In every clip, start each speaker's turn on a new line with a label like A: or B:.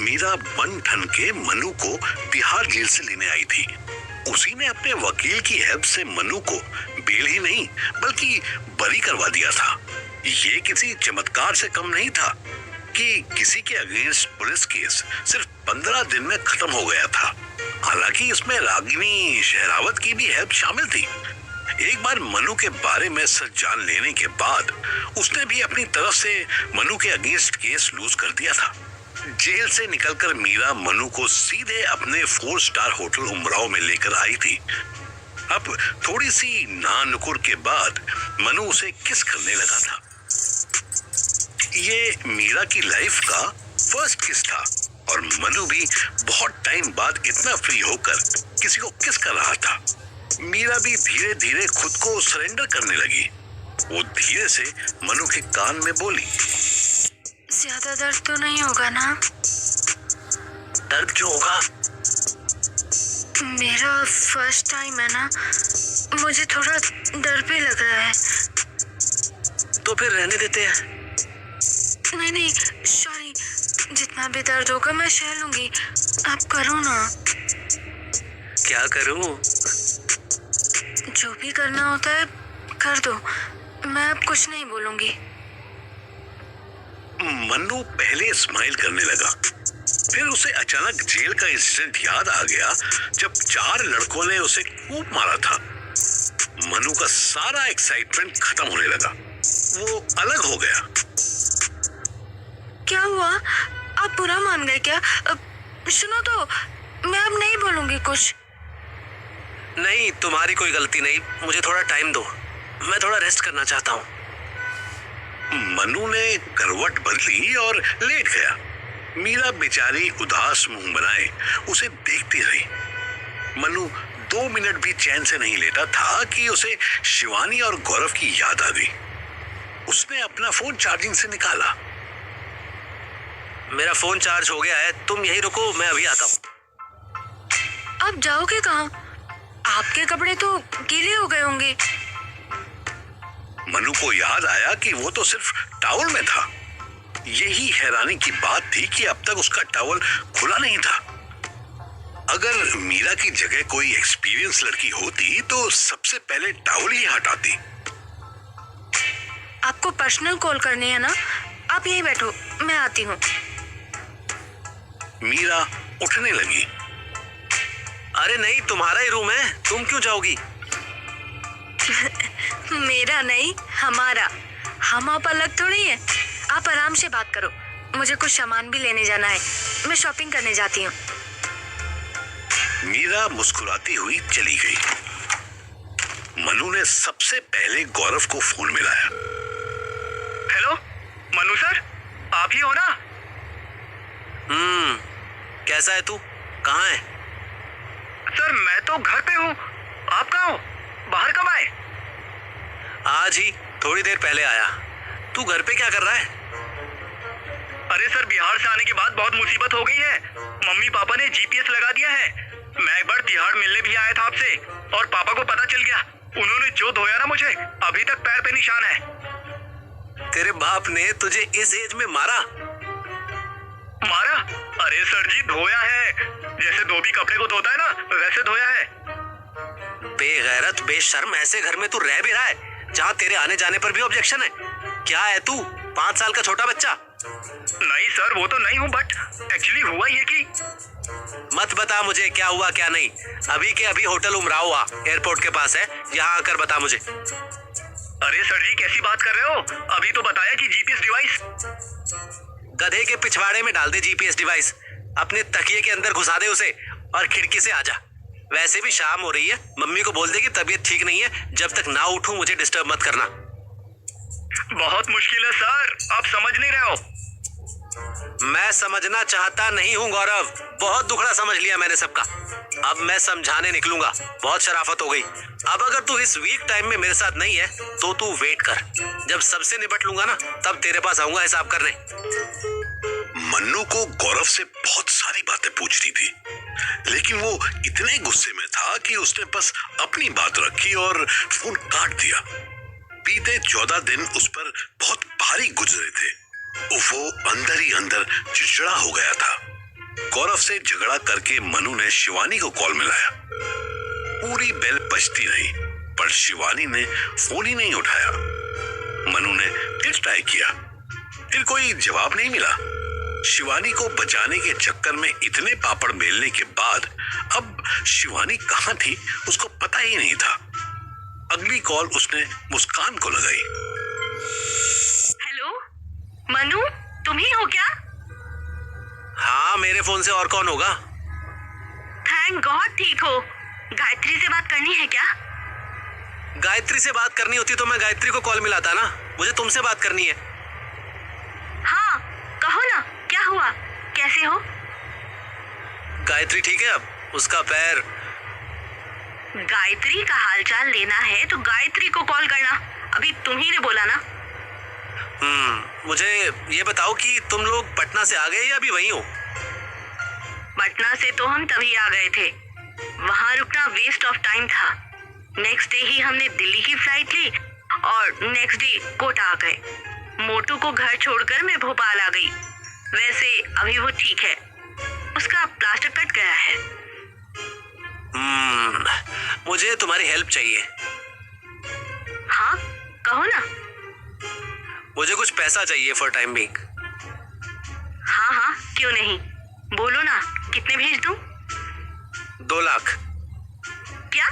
A: मीरा बन ठन के मनु को तिहाड़ जेल से लेने आई थी। उसी ने अपने वकील की हेल्प से मनु को बेल ही नहीं बल्कि बरी करवा दिया था। ये किसी चमत्कार से कम नहीं था कि किसी के अगेंस्ट पुलिस केस सिर्फ 15 दिन में खत्म हो गया था। हालांकि इसमें रागिनी शेरावत की भी हेल्प शामिल थी। एक बार मनु के बारे में सच जान लेने के बाद उसने भी अपनी तरफ से मनु के अगेंस्ट केस लूज कर दिया था। जेल से निकलकर मीरा मनु को सीधे अपने 4 स्टार होटल उमराव में लेकर आई थी। अब थोड़ी सी नानुकुर के बाद मनु उसे किस करने लगा था। ये मीरा की लाइफ का फर्स्ट किस था और मनु भी बहुत टाइम बाद इतना फ्री होकर किसी को किस कर रहा था। मीरा भी धीरे धीरे खुद को सरेंडर करने लगी। वो धीरे से मनु के कान में बोली,
B: ज्यादा दर्द तो नहीं होगा ना?
A: दर्द क्यों होगा?
B: मेरा फर्स्ट टाइम है ना, मुझे थोड़ा डर भी लग रहा है।
A: तो फिर रहने देते हैं।
B: नहीं सॉरी, जितना भी दर्द होगा मैं सह लूंगी। आप करो ना।
A: क्या करूं?
B: जो भी करना होता है कर दो, मैं अब कुछ नहीं बोलूंगी।
A: मन्नू पहले स्माइल करने लगा, फिर उसे अचानक जेल का इंसिडेंट याद आ गया जब 4 लड़कों ने उसे खूब मारा था। मन्नू का सारा एक्साइटमेंट खत्म होने लगा। वो अलग हो गया।
B: क्या हुआ? आप बुरा मान गए क्या? सुनो तो, मैं अब नहीं बोलूंगी कुछ।
C: नहीं, तुम्हारी कोई गलती नहीं। मुझे थोड़ा टाइम दो, मैं थोड़ा रेस्ट करना चाहता हूँ।
A: मनु ने करवट बदली और लेट गया। मीरा बेचारी उदास मुंह बनाए उसे देखती रही। मनु 2 मिनट भी चैन से नहीं लेटा था कि उसे शिवानी और गौरव की याद आ गई। उसने अपना फोन चार्जिंग से निकाला।
C: मेरा फोन चार्ज हो गया है, तुम यहीं रुको, मैं अभी आता हूँ।
B: आप जाओगे कहाँ? आपके कपड़े तो गीले हो गए होंगे।
A: मनु को याद आया कि वो तो सिर्फ टॉवल में था। यही हैरानी की बात थी कि अब तक उसका टॉवल खुला नहीं था। अगर मीरा की जगह कोई एक्सपीरियंस लड़की होती तो सबसे पहले टॉवल ही हटाती।
B: आपको पर्सनल कॉल करनी है ना? आप यहीं बैठो, मैं आती हूँ।
A: मीरा उठने लगी।
C: अरे नहीं, तुम्हारा ही रूम है, तुम क्यों जाओगी?
B: मेरा नहीं, हमारा। हम आप अलग थोड़ी है। आप आराम से बात करो, मुझे कुछ सामान भी लेने जाना है। मैं शॉपिंग करने जाती हूँ।
A: मीरा मुस्कुराती हुई चली गई। मनु ने सबसे पहले गौरव को फोन मिलाया।
D: हेलो मनु सर, आप ही हो ना?
C: कैसा है तू? कहाँ है?
D: सर मैं तो घर पे हूँ। आप कहाँ हो? बाहर कब आए?
C: आज ही थोड़ी देर पहले आया। तू घर पे क्या कर रहा है?
D: अरे सर, बिहार से आने के बाद बहुत मुसीबत हो गई है। मम्मी पापा ने जीपीएस लगा दिया है। मैं एक बार तिहाड़ मिलने भी आया था आपसे और पापा को पता चल गया। उन्होंने जो धोया ना मुझे, अभी तक पैर पे निशान है।
C: तेरे बाप ने तुझे इस एज में मारा?
D: मारा? अरे सर जी, धोया है। जैसे धोबी कपड़े को धोता है ना, वैसे धोया है।
C: बेगैरत बेशर्म, ऐसे घर में तू रह भी रहा है जहाँ तेरे आने जाने पर भी ऑब्जेक्शन है? क्या है तू, 5 साल का छोटा बच्चा?
D: नहीं सर, वो तो नहीं हूँ, बट एक्चुअली हुआ ये कि...
C: मत बता मुझे क्या हुआ क्या नहीं। अभी के अभी होटल उमराव हुआ, एयरपोर्ट के पास है, यहाँ आकर बता मुझे।
D: अरे सर जी, कैसी बात कर रहे हो? अभी तो बताया कि जीपीएस डिवाइस।
C: गधे के पिछवाड़े में डाल दे जीपीएस डिवाइस, अपने तकिए के अंदर घुसा दे उसे और खिड़की से आजा। वैसे भी शाम हो रही है, मम्मी को बोल दे कि तबीयत ठीक नहीं है, जब तक ना उठूं मुझे डिस्टर्ब मत करना।
D: बहुत मुश्किल है सर, आप समझ नहीं रहे हो।
C: मैं समझना चाहता नहीं हूँ गौरव, बहुत दुखड़ा समझ लिया मैंने सबका। अब मैं समझाने निकलूंगा, बहुत शराफत हो गई। अब अगर तू इस वीक टाइम में मेरे साथ नहीं है तो तू वेट कर, जब सबसे निपट लूंगा ना तब तेरे पास आऊंगा हिसाब करने।
A: मन्नू को गौरव से बहुत सारी बातें पूछनी थी, लेकिन वो इतने गुस्से में था कि उसने बस अपनी बात रखी और फोन काट दिया। बीते 14 दिन उस पर बहुत भारी गुजरे थे। वो अंदर ही अंदर चिड़चिड़ा हो गया था। गौरव से झगड़ा करके मनु ने शिवानी को कॉल मिलाया। पूरी बेल बजती रही पर शिवानी ने फोन ही नहीं उठाया। मनु ने फिर ट्राई किया, फिर कोई जवाब नहीं मिला। शिवानी को बचाने के चक्कर में इतने पापड़ बेलने के बाद अब शिवानी कहां थी उसको पता ही नहीं था। अगली कॉल उसने मुस्कान को लगाई।
B: हेलो मनु, तुम ही हो क्या?
C: हाँ, मेरे फोन से और कौन होगा?
B: थैंक गॉड ठीक हो। गायत्री से बात करनी है क्या?
C: गायत्री से बात करनी होती तो मैं गायत्री को कॉल मिलाता ना। मुझे तुमसे बात करनी है।
B: हाँ कहो ना, क्या हुआ, कैसे हो?
C: गायत्री ठीक है अब? उसका पैर?
B: गायत्री का हालचाल लेना है तो गायत्री को कॉल करना। अभी तुम ही ने बोला ना।
C: मुझे ये बताओ कि तुम लोग पटना से आ गए या अभी वहीं हो?
B: पटना से तो हम तभी आ गए थे, वहां रुकना वेस्ट ऑफ टाइम था। नेक्स्ट डे ही हमने दिल्ली की फ्लाइट ली और नेक्स्ट डे कोटा आ गए। मोटू को घर छोड़कर मैं भोपाल आ गई। वैसे अभी वो ठीक है, उसका प्लास्टर कट गया है।
C: मुझे तुम्हारी हेल्प चाहिए।
B: हाँ कहो ना।
C: मुझे कुछ पैसा चाहिए फॉर टाइम बीइंग।
B: हाँ हाँ क्यों नहीं, बोलो ना, कितने भेज दूं?
C: 2 लाख।
B: क्या?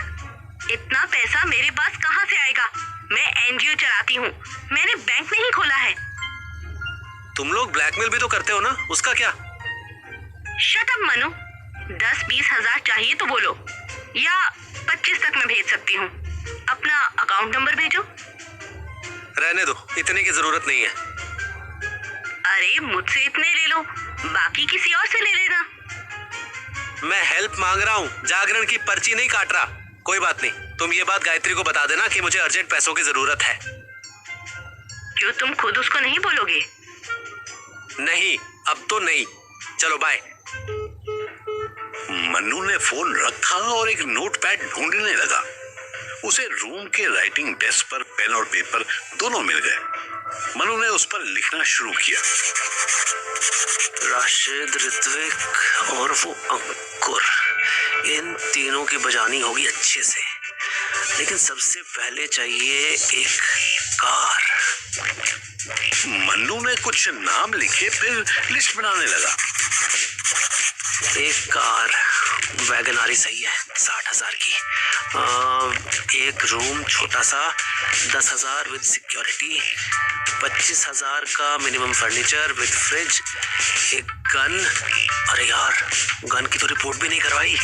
B: इतना पैसा मेरे पास कहाँ से आएगा? मैं एनजीओ चलाती हूँ, मैंने बैंक नहीं खोला है।
C: तुम लोग ब्लैकमेल भी तो करते हो ना, उसका क्या?
B: शट अप मनु, 10-20 हजार चाहिए तो बोलो, या 25 तक मैं भेज सकती हूँ। अपना अकाउंट नंबर भेजो।
C: रहने दो, इतने की जरूरत नहीं है।
B: अरे मुझसे इतने ले लो, बाकी किसी और से ले लेना।
C: मैं हेल्प मांग रहा हूँ, जागरण की पर्ची नहीं काट रहा। कोई बात नहीं, तुम ये बात गायत्री को बता देना कि मुझे अर्जेंट पैसों की जरूरत है।
B: क्यों, तुम खुद उसको नहीं बोलोगे?
C: नहीं, अब तो नहीं। चलो बाय।
A: मन्नू ने फोन रखा और एक नोटपैड ढूंढने लगा। उसे रूम के राइटिंग डेस्क पर पेन और पेपर दोनों मिल गए। मनु ने उस पर लिखना शुरू किया।
C: राशिद, ऋत्विक और वो अंकुर, इन तीनों की बजानी होगी अच्छे से। लेकिन सबसे पहले चाहिए एक कार।
A: मन्नू ने कुछ नाम लिखे, फिर लिस्ट बनाने लगा।
C: एक कार वैगनारी सही है, 60,000 की। एक रूम छोटा सा, 10,000 विद सिक्योरिटी। 25,000 का मिनिमम फर्नीचर विद फ्रिज। एक गन। अरे यार, गन की तो रिपोर्ट भी नहीं करवाई।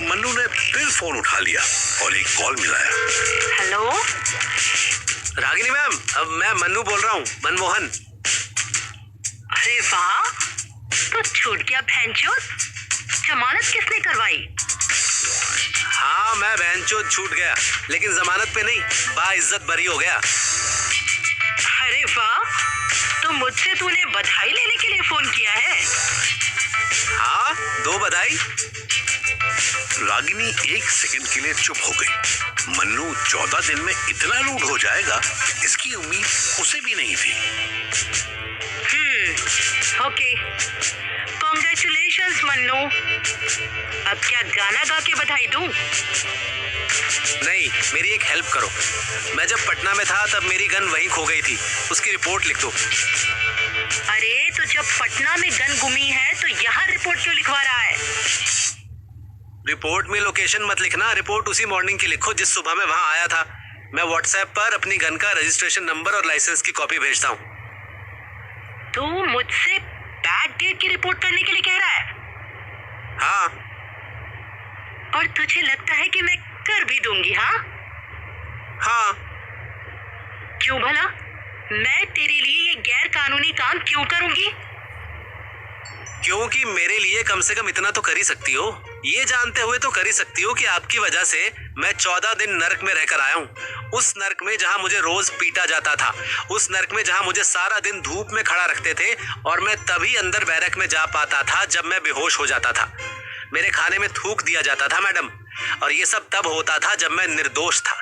A: मन्नू ने फिर फोन उठा लिया और एक कॉल मिलाया।
B: हेलो
C: रागिनी मैम, अब मैं मन्नू बोल रहा हूँ, मनमोहन।
B: अरे वाह, तो छूट गया भैंचोद। जमानत किसने करवाई?
C: हाँ, मैं बहनचोद छूट गया, लेकिन जमानत पे नहीं, बाइज्जत बरी हो गया।
B: अरे वाह, तो मुझसे तूने बधाई लेने के लिए फोन किया है?
C: हाँ, 2 बधाई।
A: रागिनी एक सेकंड के लिए चुप हो गई। मन्नू 14 दिन में इतना रूड हो जाएगा, इसकी उम्मीद उसे भी नहीं थी।
B: Okay, congratulations Mannu. अब क्या गाना गा के बधाई दूं?
C: नहीं, मेरी एक हेल्प करो। मैं जब पटना में था तब मेरी गन वहीं खो गई थी, उसकी रिपोर्ट लिख दो।
B: अरे तो जब पटना में गन गुमी है तो यहाँ रिपोर्ट क्यों लिखवा रहा है?
C: रिपोर्ट में लोकेशन मत लिखना, रिपोर्ट उसी मॉर्निंग की लिखो जिस सुबह मैं वहां आया था। मैं व्हाट्सएप पर अपनी गन का रजिस्ट्रेशन नंबर और लाइसेंस की कॉपी भेजता हूँ।
B: तू मुझसे बैक डेट की रिपोर्ट करने के लिए कह रहा है?
C: हाँ।
B: और तुझे लगता है कि मैं कर भी दूंगी? हाँ
C: हाँ।
B: क्यों भला? मैं तेरे लिए ये गैर कानूनी काम क्यों करूंगी?
C: क्योंकि मेरे लिए कम से कम इतना तो कर ही सकती हो। ये जानते हुए तो कर ही सकती हो कि आपकी वजह से मैं 14 दिन नर्क में रहकर आया हूँ। उस नर्क में जहाँ मुझे रोज पीटा जाता था, उस नर्क में जहाँ मुझे सारा दिन धूप में खड़ा रखते थे और मैं तभी अंदर बैरक में जा पाता था जब मैं बेहोश हो जाता था। मेरे खाने में थूक दिया जाता था मैडम। और ये सब तब होता था जब मैं निर्दोष था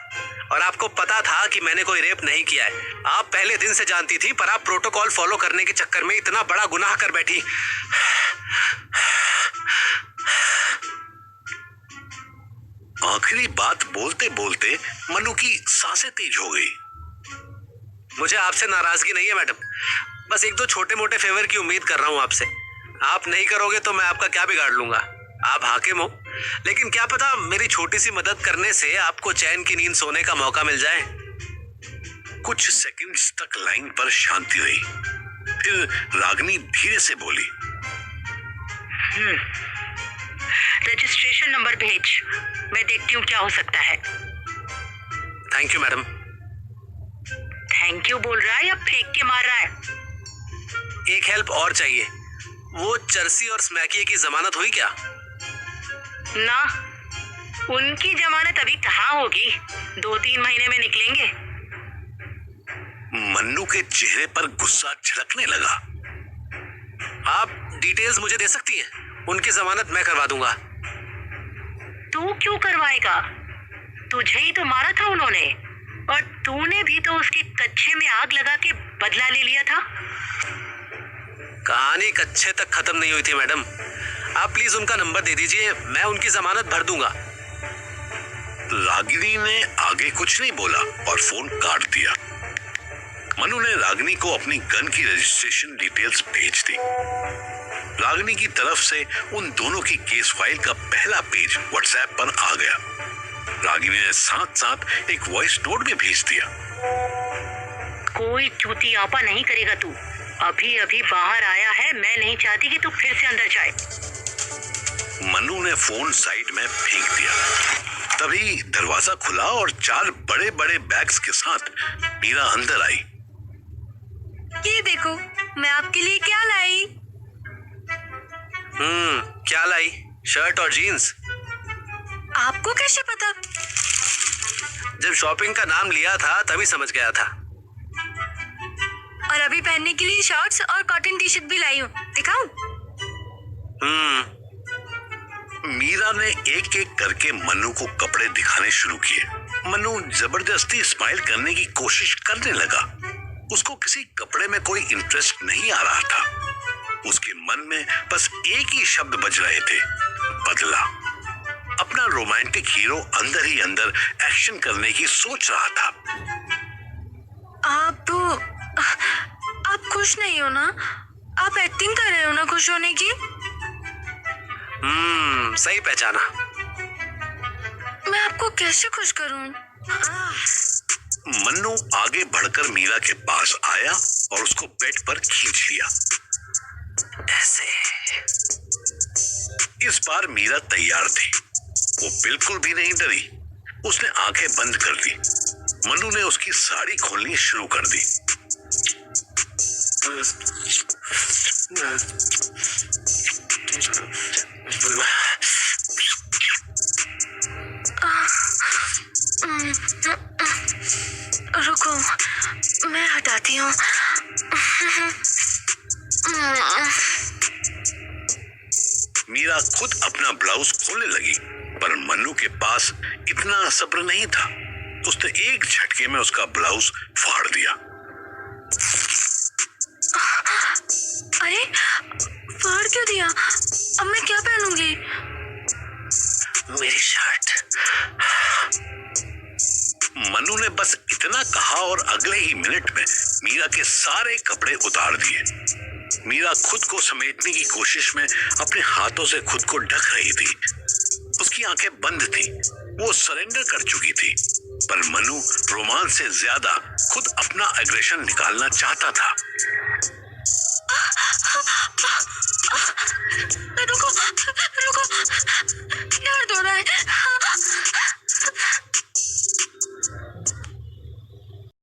C: और आपको पता था कि मैंने कोई रेप नहीं किया है। आप पहले दिन से जानती थी, पर आप प्रोटोकॉल फॉलो करने के चक्कर में इतना बड़ा गुनाह कर बैठी।
A: आखिरी बात बोलते बोलते मनु की सांसें तेज हो गई।
C: मुझे आपसे नाराजगी नहीं है मैडम, बस एक दो छोटे मोटे फेवर की उम्मीद कर रहा हूँ आपसे। आप नहीं करोगे तो मैं आपका क्या बिगाड़ लूंगा। आप हाकिम हो, लेकिन क्या पता मेरी छोटी सी मदद करने से आपको चैन की नींद सोने का मौका मिल जाए।
A: कुछ सेकंड्स तक लाइन पर शांति रही, फिर रागिनी धीरे से बोली,
B: रजिस्ट्रेशन नंबर भेज, मैं देखती हूँ क्या हो सकता है।
C: Thank you madam.
B: Thank you बोल रहा है या फेंक के मार रहा है?
C: एक हेल्प और चाहिए, वो चर्सी और स्मैकिए की जमानत हुई क्या?
B: ना, उनकी जमानत अभी कहाँ होगी, 2-3 महीने में निकलेंगे।
A: मन्नू के चेहरे पर गुस्सा झलकने लगा।
C: आप डिटेल्स मुझे दे सकती हैं? उनकी जमानत मैं करवा दूंगा।
B: तू क्यों करवाएगा? तुझे ही तो मारा था उन्होंने, और तूने भी तो उसके कच्चे में आग लगा के बदला ले लिया था।
C: कहानी कच्चे तक खत्म नहीं हुई थी मैडम। आप प्लीज उनका नंबर दे दीजिए, मैं उनकी जमानत भर दूंगा।
A: रागिनी ने आगे कुछ नहीं बोला और फोन काट दिया। मनु ने रागिनी को अपनी गन की रजिस्ट्रेशन डिटेल्स भेज दी। रागिनी की तरफ से उन दोनों की केस फाइल का पहला पेज व्हाट्सएप पर आ गया। रागिनी ने साथ साथ एक वॉइस नोट भी भेज दिया।
B: कोई चूती आपा नहीं करेगा तू, अभी अभी बाहर आया है, मैं नहीं चाहती कि तू फिर से अंदर जाए।
A: मनु ने फोन साइड में फेंक दिया। तभी दरवाजा खुला और 4 बड़े बड़े बैग्स के साथ मीरा अंदर आई।
E: ये देखो, मैं आपके लिए क्या लाई।
C: क्या लाई? शर्ट और जीन्स?
E: आपको कैसे पता?
C: जब शॉपिंग का नाम लिया था तभी समझ गया था।
E: और अभी पहनने के लिए शॉर्ट्स और कॉटन टी शर्ट भी लाई हूँ, दिखाऊं?
A: मीरा ने एक एक करके मनु को कपड़े दिखाने शुरू किए। मनु जबरदस्ती स्माइल करने की कोशिश करने लगा। उसको किसी कपड़े में कोई इंटरेस्ट नहीं आ रहा था। उसके मन में बस एक ही शब्द बज रहे थे, बदला। अपना रोमांटिक हीरो अंदर ही अंदर एक्शन करने की सोच रहा था।
E: आप खुश नहीं हो ना? आप एक्टिंग कर रहे हो ना खुश होने की?
C: सही पहचाना।
E: मैं आपको कैसे खुश करूं?
A: मन्नू आगे बढ़कर मीरा के पास आया और उसको बेड पर खींच लिया।
C: ऐसे।
A: इस बार मीरा तैयार थी। वो बिल्कुल भी नहीं डरी। उसने आंखें बंद कर दी। मन्नू ने उसकी साड़ी खोलनी शुरू कर दी।
E: रुको, मैं हटाती हूँ।
A: मीरा खुद अपना ब्लाउज खोलने लगी, पर मन्नू के पास इतना सब्र नहीं था। उसने एक झटके में उसका ब्लाउज फाड़ दिया।
E: अरे, फाड़ क्यों दिया? अब मैं क्या पहनूंगी?
C: मेरी शर्ट।
A: मन्नू ने बस इतना कहा और अगले ही मिनट में मीरा के सारे कपड़े उतार दिए। मीरा खुद को समेटने की कोशिश में अपने हाथों से खुद को ढक रही थी। उसकी आंखें बंद थी। वो सरेंडर कर चुकी थी, पर मन्नू रोमांस से ज्यादा खुद अपना एग्रेशन निकालना चाहता था।